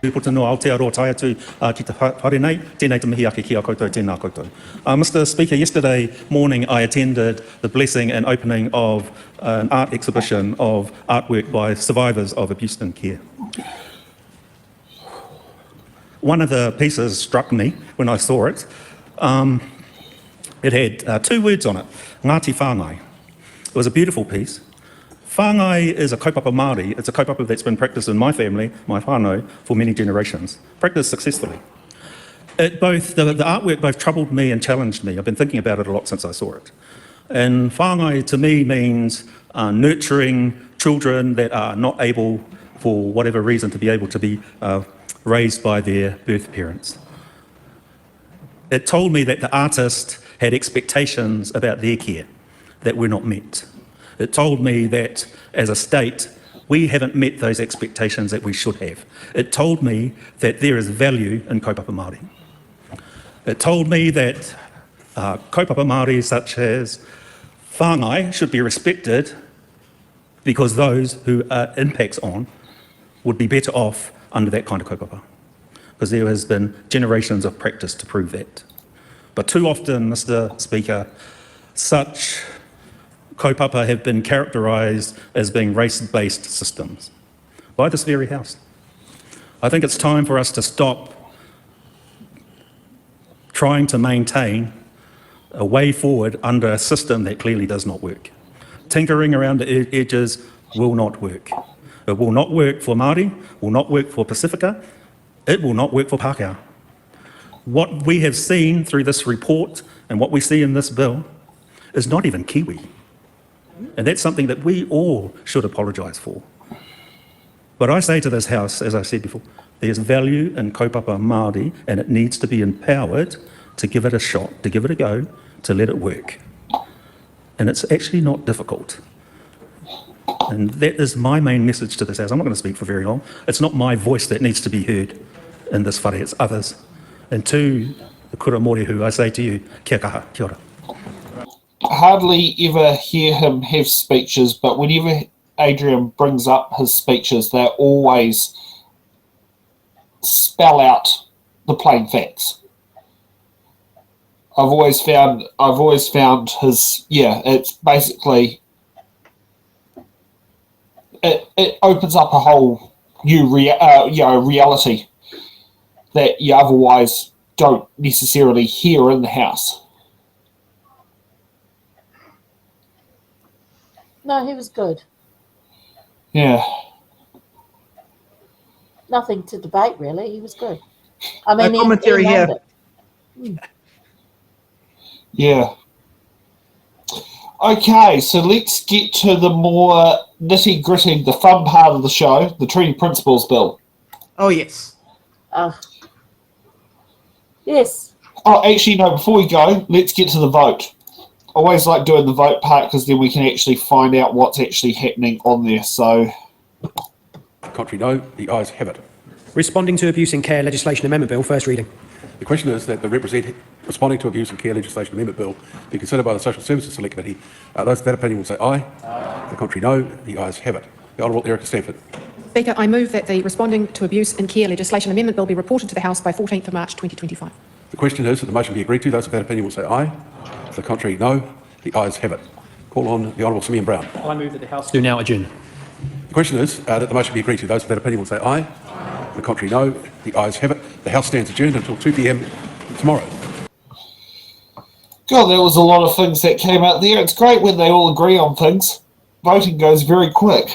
Puta no Aotearoa tai atu ki te whare nei, tēnei te mihi ake ki a koutou, tēnā koutou. Mr. Speaker, yesterday morning I attended the blessing and opening of an art exhibition of artwork by survivors of abuse and care. One of the pieces struck me when I saw it. It had 2 words on it, Ngāti Whāngai. It was a beautiful piece. Whāngai is a kaupapa Māori. It's a kaupapa that's been practiced in my family, my whānau, for many generations, practiced successfully. The artwork both troubled me and challenged me. I've been thinking about it a lot since I saw it. And whāngai to me means nurturing children that are not able, for whatever reason, to be able to be raised by their birth parents. It told me that the artist had expectations about their care that were not met. It told me that, as a state, we haven't met those expectations that we should have. It told me that there is value in kaupapa Māori. It told me that kaupapa Māori such as whāngai should be respected because those who it impacts on would be better off under that kind of kaupapa, because there has been generations of practice to prove that. But too often, Mr. Speaker, such kaupapa have been characterised as being race-based systems by this very House. I think it's time for us to stop trying to maintain a way forward under a system that clearly does not work. Tinkering around the edges will not work. It will not work for Māori, will not work for Pacifica, it will not work for Pākehā. What we have seen through this report and what we see in this bill is not even Kiwi. And that's something that we all should apologise for. But I say to this House, as I said before, there's value in kaupapa Māori and it needs to be empowered to give it a shot, to give it a go, to let it work. And it's actually not difficult. And that is my main message to this House. I'm not going to speak for very long. It's not my voice that needs to be heard in this whare, it's others. And to the kura mōrehu, I say to you, kia kaha, kia ora. Hardly ever hear him have speeches, but whenever Adrian brings up his speeches, they always spell out the plain facts. I've always found his, it's basically, it opens up a whole new reality that you otherwise don't necessarily hear in the House. No, he was good. Yeah. Nothing to debate, really. He was good. I mean, no commentary here. Yeah. Okay, so let's get to the more nitty-gritty, the fun part of the show, the Treaty Principles Bill. Oh, yes. Yes. Oh, actually, no, before we go, let's get to the vote. I always like doing the vote part because then we can actually find out what's actually happening on there. So, Contrary, no. The ayes have it. Responding to Abuse and Care Legislation Amendment Bill, first reading. The question is that the Responding to Abuse and Care Legislation Amendment Bill be considered by the Social Services Select Committee. Those of that opinion will say aye. The contrary, no. The ayes have it. The Honourable Erica Stanford. Speaker, I move that the Responding to Abuse and Care Legislation Amendment Bill be reported to the House by 14th of March 2025. The question is that the motion be agreed to. Those of that opinion will say aye. The contrary, no. The ayes have it. Call on the Honourable Simeon Brown. I move that the House do now adjourn. The question is that the motion be agreed to. Those of that opinion will say aye. The contrary, no. The ayes have it. The House stands adjourned until 2 p.m. tomorrow. God, there was a lot of things that came out there. It's great when they all agree on things. Voting goes very quick.